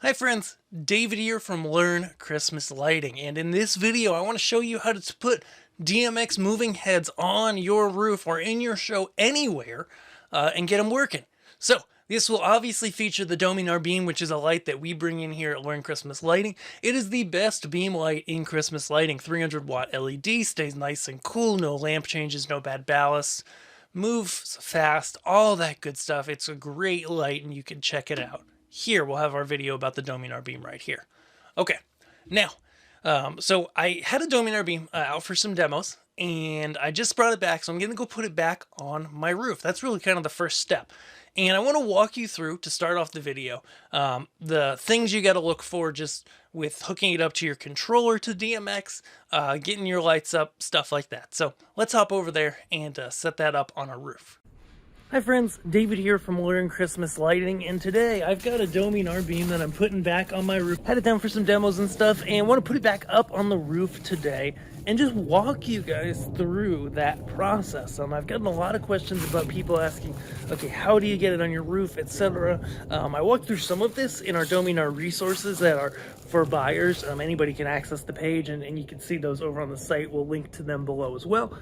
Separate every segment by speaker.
Speaker 1: Hi friends, David here from Learn Christmas Lighting, and in this video I want to show you how to put DMX moving heads on your roof or in your show anywhere and get them working. So this will obviously feature the Dominar beam, which is a light that we bring in here at Learn Christmas Lighting. It is the best beam light in Christmas lighting. 300 watt LED, stays nice and cool, no lamp changes, no bad ballast, moves fast, all that good stuff. It's a great light and you can check it out. Here we'll have our video about the Dominar beam right here. Okay, now, so I had a Dominar beam out for some demos, and I just brought it back, so I'm going to go put it back on my roof. That's really kind of the first step. And I want to walk you through, to start off the video, the things you got to look for just with hooking it up to your controller to DMX, getting your lights up, stuff like that. So let's hop over there and set that up on our roof. Hi friends, David here from Learn Christmas Lighting, and today I've got a Dominar beam that I'm putting back on my roof. Had it down for some demos and stuff, and want to put it back up on the roof today and just walk you guys through that process. I've gotten a lot of questions about people asking, okay, how do you get it on your roof, etc. I walked through some of this in our Dominar resources that are for buyers. Anybody can access the page, and you can see those over on the site. We'll link to them below as well.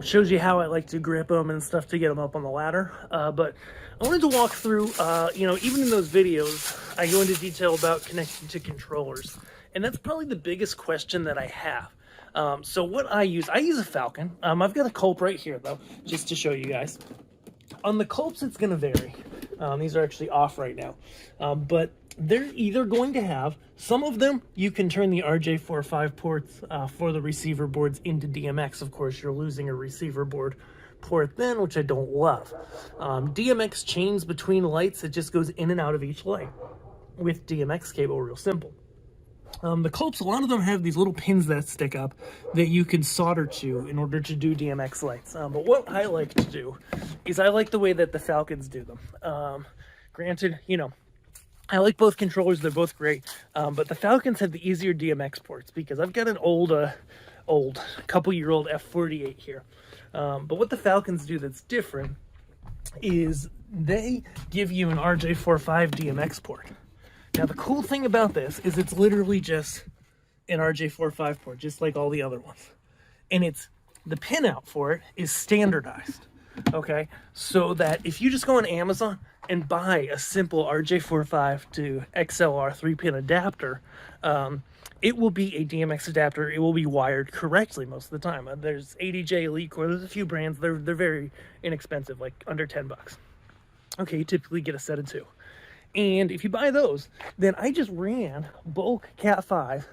Speaker 1: Shows you how I like to grip them and stuff to get them up on the ladder. But I wanted to walk through, even in those videos, I go into detail about connecting to controllers. And that's probably the biggest question that I have. So what I use a Falcon. I've got a Culp right here, though, just to show you guys. On the Culps, it's going to vary. These are actually off right now. But they're either going to have, some of them, you can turn the RJ45 ports for the receiver boards into DMX. Of course, you're losing a receiver board port then, which I don't love. DMX chains between lights. It just goes in and out of each light with DMX cable, real simple. The Culps, a lot of them have these little pins that stick up that you can solder to in order to do DMX lights. But what I like to do is I like the way that the Falcons do them. Granted, I like both controllers. They're both great. But the Falcons have the easier DMX ports because I've got an old couple-year-old F48 here. But what the Falcons do that's different is they give you an RJ45 DMX port. Now, the cool thing about this is it's literally just an RJ45 port, just like all the other ones. And the pinout for it is standardized, okay? So that if you just go on Amazon and buy a simple RJ45 to XLR 3-pin adapter, it will be a DMX adapter. It will be wired correctly most of the time. There's ADJ, Elite Core, there's a few brands. They're very inexpensive, like under 10 bucks. Okay, you typically get a set of 2. And if you buy those, then I just ran bulk Cat 5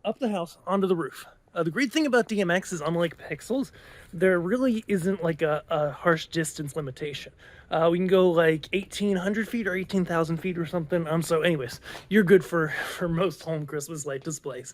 Speaker 1: up the house onto the roof. The great thing about DMX is, unlike Pixels, there really isn't like a harsh distance limitation. We can go like 1,800 feet or 18,000 feet or something. So anyways, you're good for most home Christmas light displays.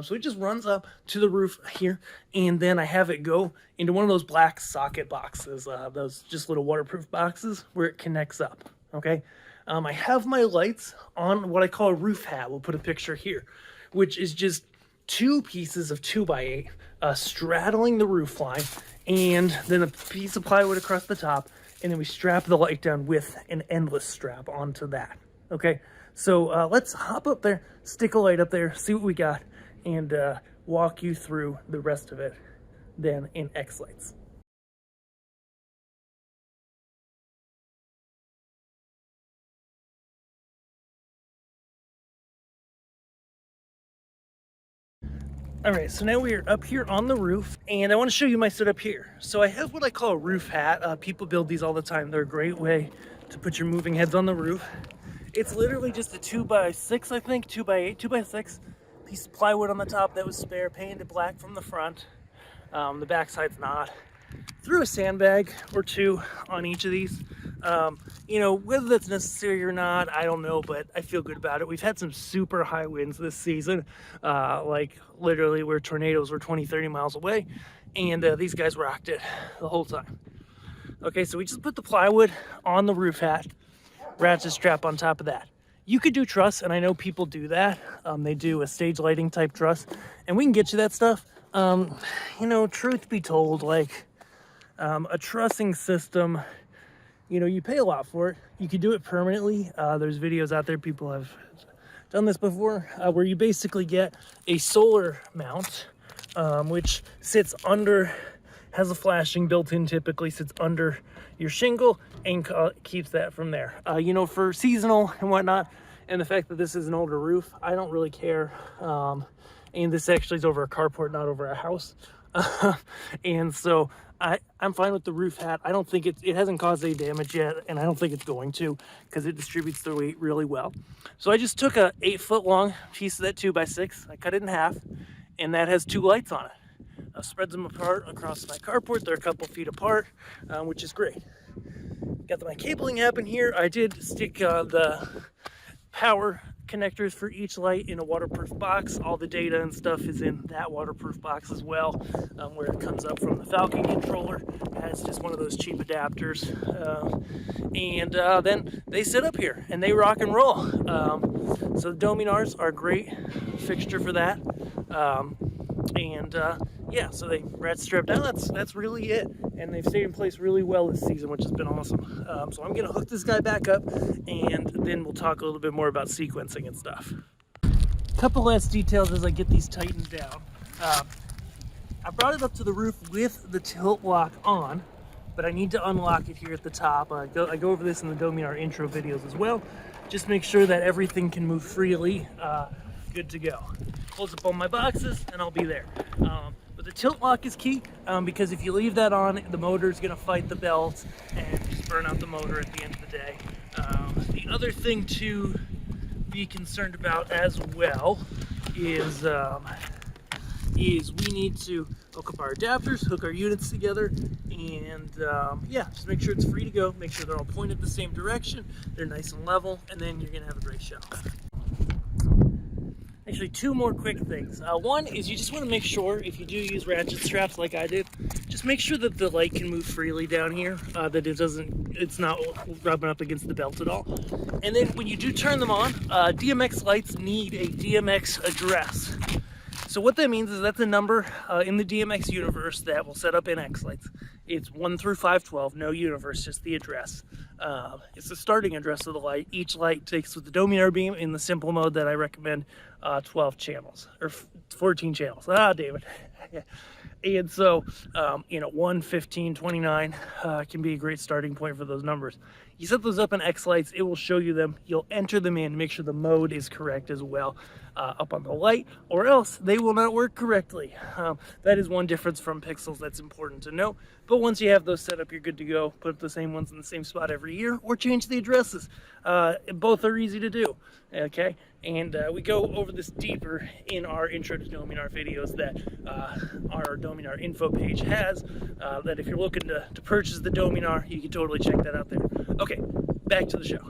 Speaker 1: So it just runs up to the roof here, and then I have it go into one of those black socket boxes, those just little waterproof boxes where it connects up, okay? I have my lights on what I call a roof hat. We'll put a picture here, which is just 2 pieces of 2x8 straddling the roof line, and then a piece of plywood across the top, and then we strap the light down with an endless strap onto that. Okay, so let's hop up there, stick a light up there, see what we got, and walk you through the rest of it then in Xlights. All right, so now we are up here on the roof, and I want to show you my setup here. So I have what I call a roof hat. People build these all the time. They're a great way to put your moving heads on the roof. It's literally just a 2x6, I think, 2x8, 2x6 piece of plywood on the top that was spare, painted black from the front. The back side's not. Threw a sandbag or 2 on each of these. Whether that's necessary or not, I don't know, but I feel good about it. We've had some super high winds this season, like literally where tornadoes were 20, 30 miles away, and these guys rocked it the whole time. Okay, so we just put the plywood on the roof hat, ratchet strap on top of that. You could do truss, and I know people do that. They do a stage lighting type truss, and we can get you that stuff. Truth be told, like a trussing system, you pay a lot for it. You can do it permanently. There's videos out there. People have done this before, where you basically get a solar mount, which sits under, has a flashing built in, typically sits under your shingle and keeps that from there. You know, for seasonal and whatnot, and the fact that this is an older roof, I don't really care. And this actually is over a carport, not over a house. And so I'm fine with the roof hat. I don't think it hasn't caused any damage yet, and I don't think it's going to, because it distributes the weight really well. So I just took a 8-foot long piece of that 2x6, I cut it in half, and that has 2 lights on it. Spreads them apart across my carport. They're a couple feet apart, which is great. Got my cabling happen here. I did stick the power connectors for each light in a waterproof box. All the data and stuff is in that waterproof box as well, where it comes up from the Falcon controller. It's just one of those cheap adapters, and then they sit up here and they rock and roll. So the Dominars are a great fixture for that, yeah, so they rat strap down. That's really it, and they've stayed in place really well this season, which has been awesome. So I'm gonna hook this guy back up, and then we'll talk a little bit more about sequencing and stuff. Couple last details as I get these tightened down. I brought it up to the roof with the tilt lock on, but I need to unlock it here at the top. I go over this in the Dominar intro videos as well. Just make sure that everything can move freely. Good to go. Close up all my boxes and I'll be there. But the tilt lock is key, because if you leave that on, the motor is going to fight the belt and just burn out the motor at the end of the day. The other thing to be concerned about as well is we need to hook up our adapters, hook our units together, and yeah, just make sure it's free to go. Make sure they're all pointed the same direction, they're nice and level, and then you're going to have a great show. Actually, 2 more quick things. One is you just want to make sure, if you do use ratchet straps like I did, just make sure that the light can move freely down here, that it's not rubbing up against the belt at all. And then when you do turn them on, DMX lights need a DMX address. So what that means is that's a number in the DMX universe that will set up in Xlights. It's 1 through 512, no universe, just the address. It's the starting address of the light. Each light takes with the Dominar beam in the simple mode that I recommend, 12 channels, or 14 channels. David. And so, 1, 15, 29 can be a great starting point for those numbers. You set those up in Xlights, it will show you them. You'll enter them in, make sure the mode is correct as well up on the light, or else they will not work correctly. That is one difference from Pixels that's important to know. But once you have those set up, you're good to go. Put the same ones in the same spot every year, or change the addresses. Both are easy to do, okay? And we go over this deeper in our Intro to Dominar videos that our Dominar info page has, that if you're looking to purchase the Dominar, you can totally check that out there. Okay, back to the show.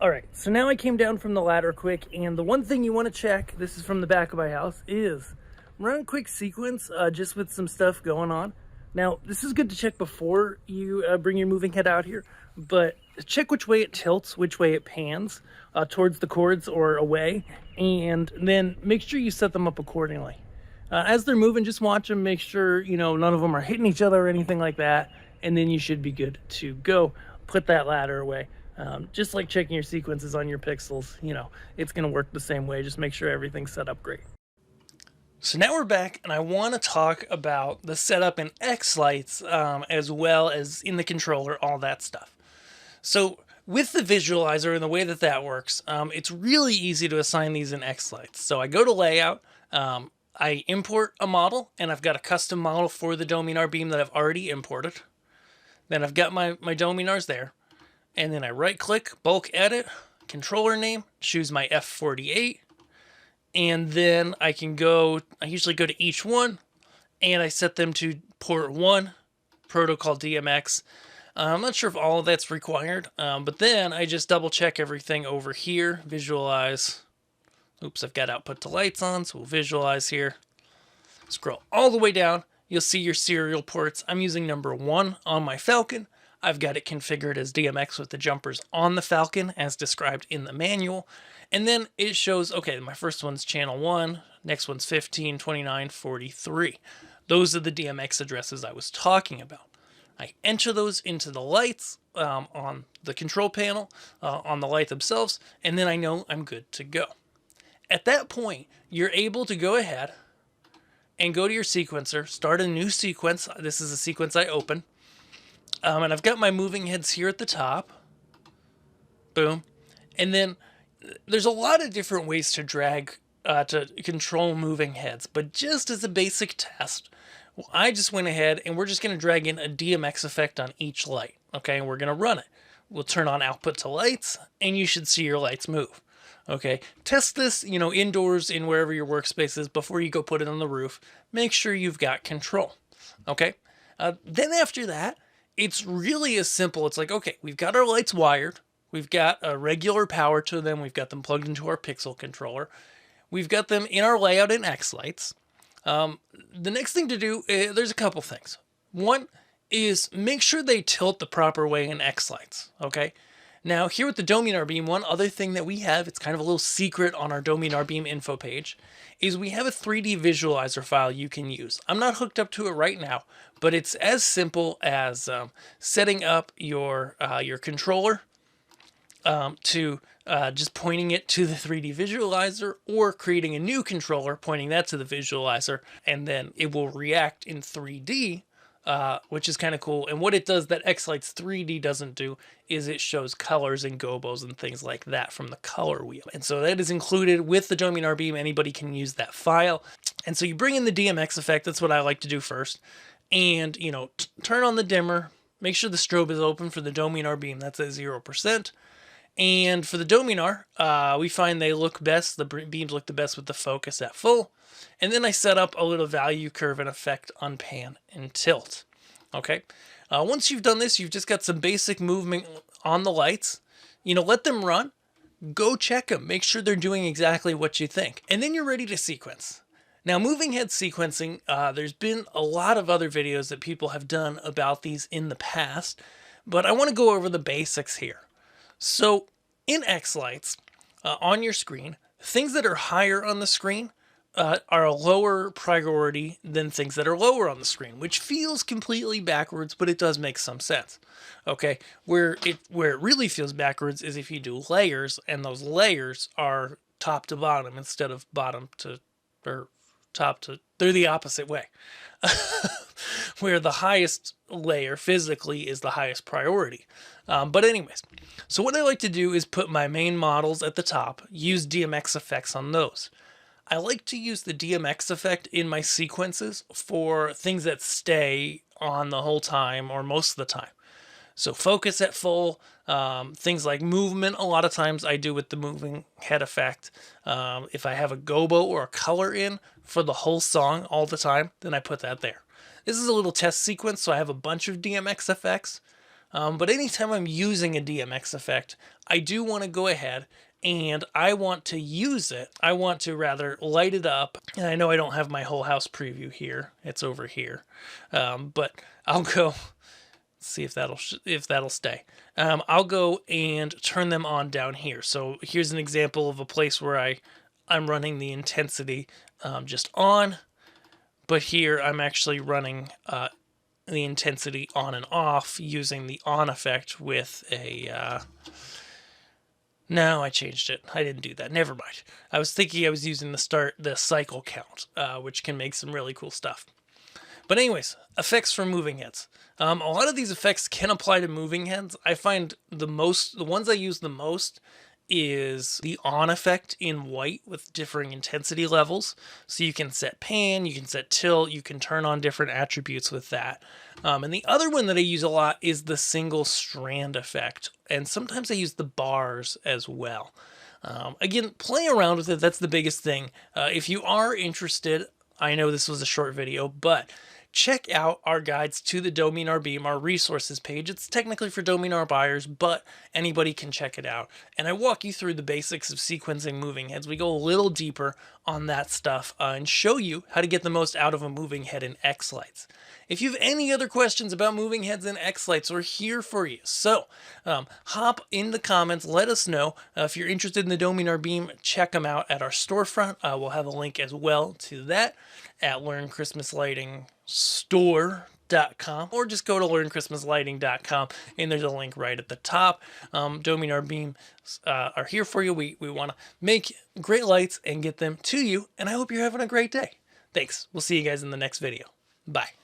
Speaker 1: Alright, so now I came down from the ladder quick, and the one thing you want to check, this is from the back of my house, is run a quick sequence just with some stuff going on. Now, this is good to check before you bring your moving head out here, but check which way it tilts, which way it pans, towards the cords or away, and then make sure you set them up accordingly. As they're moving, just watch them, make sure, none of them are hitting each other or anything like that, and then you should be good to go. Put that ladder away. Just like checking your sequences on your Pixels, it's going to work the same way. Just make sure everything's set up great. So now we're back, and I want to talk about the setup in Xlights, as well as in the controller, all that stuff. So with the visualizer and the way that works, it's really easy to assign these in Xlights. So I go to layout, I import a model, and I've got a custom model for the Dominar beam that I've already imported. Then I've got my Dominars there. And then I right click, bulk edit, controller name, choose my F48. And then I usually go to each one, and I set them to port 1, protocol DMX. I'm not sure if all of that's required, but then I just double check everything over here, visualize. Oops, I've got output to lights on, so we'll visualize here. Scroll all the way down, you'll see your serial ports. I'm using number 1 on my Falcon. I've got it configured as DMX with the jumpers on the Falcon as described in the manual. And then it shows, okay, my first one's channel 1, next one's 15, 29, 43. Those are the DMX addresses I was talking about. I enter those into the lights on the control panel, on the light themselves, and then I know I'm good to go. At that point, you're able to go ahead and go to your sequencer, start a new sequence. This is a sequence I open. And I've got my moving heads here at the top. Boom. And then there's a lot of different ways to drag, to control moving heads. But just as a basic test, I just went ahead and we're just going to drag in a DMX effect on each light. Okay, and we're going to run it. We'll turn on output to lights, and you should see your lights move. Okay, test this, indoors in wherever your workspace is before you go put it on the roof. Make sure you've got control. Okay, then after that, it's really as simple. It's like, okay, we've got our lights wired. We've got a regular power to them. We've got them plugged into our pixel controller. We've got them in our layout in Xlights. The next thing to do, there's a couple things. One is make sure they tilt the proper way in Xlights, okay? Now, here with the Dominar Beam, one other thing that we have, it's kind of a little secret on our Dominar Beam info page, is we have a 3D visualizer file you can use. I'm not hooked up to it right now, but it's as simple as setting up your controller to just pointing it to the 3D visualizer, or creating a new controller, pointing that to the visualizer, and then it will react in 3D, which is kind of cool. And what it does that Xlights 3D doesn't do is it shows colors and gobos and things like that from the color wheel. And so that is included with the Dominar Beam. Anybody can use that file. And so you bring in the DMX effect. That's what I like to do first. And, turn on the dimmer. Make sure the strobe is open for the Dominar Beam. That's at 0%. And for the Dominar, we find they look best, the beams look the best with the focus at full. And then I set up a little value curve and effect on pan and tilt. Okay, once you've done this, you've just got some basic movement on the lights. Let them run, go check them, make sure they're doing exactly what you think. And then you're ready to sequence. Now, moving head sequencing, there's been a lot of other videos that people have done about these in the past, but I want to go over the basics here. So in Xlights, on your screen, things that are higher on the screen are a lower priority than things that are lower on the screen, which feels completely backwards, but it does make some sense. Okay, where it really feels backwards is if you do layers, and those layers are top to bottom instead of bottom to, or top to, they're the opposite way. Where the highest layer physically is the highest priority. But anyways, so what I like to do is put my main models at the top, use DMX effects on those. I like to use the DMX effect in my sequences for things that stay on the whole time or most of the time. So focus at full, things like movement, a lot of times I do with the moving head effect. If I have a gobo or a color in for the whole song all the time, then I put that there. This is a little test sequence, so I have a bunch of DMX effects. But anytime I'm using a DMX effect, I do want to go ahead and I want to use it. I want to rather light it up. And I know I don't have my whole house preview here. It's over here. But I'll go see if that'll stay. I'll go and turn them on down here. So here's an example of a place where I'm running the intensity just on, but here I'm actually running the intensity on and off using the on effect with a no, I changed it. I didn't do that. Never mind. I was thinking I was using the cycle count, which can make some really cool stuff. But anyways, effects for moving heads. A lot of these effects can apply to moving heads. I find the ones I use the most is the on effect in white with differing intensity levels. So you can set pan, you can set tilt, you can turn on different attributes with that. And the other one that I use a lot is the single strand effect. And sometimes I use the bars as well. Again, play around with it. That's the biggest thing. If you are interested, I know this was a short video, but check out our guides to the Dominar Beam, our resources page. It's technically for Dominar buyers, but anybody can check it out. And I walk you through the basics of sequencing moving heads. We go a little deeper on that stuff and show you how to get the most out of a moving head in Xlights. If you have any other questions about moving heads in Xlights, we're here for you. So hop in the comments, let us know. If you're interested in the Dominar Beam, check them out at our storefront. We'll have a link as well to that at Learn Christmas Lighting store xlights.com, or just go to learnchristmaslighting.com, and there's a link right at the top. Dominar beams are here for you. We want to make great lights and get them to you, and I hope you're having a great day. Thanks. We'll see you guys in the next video. Bye.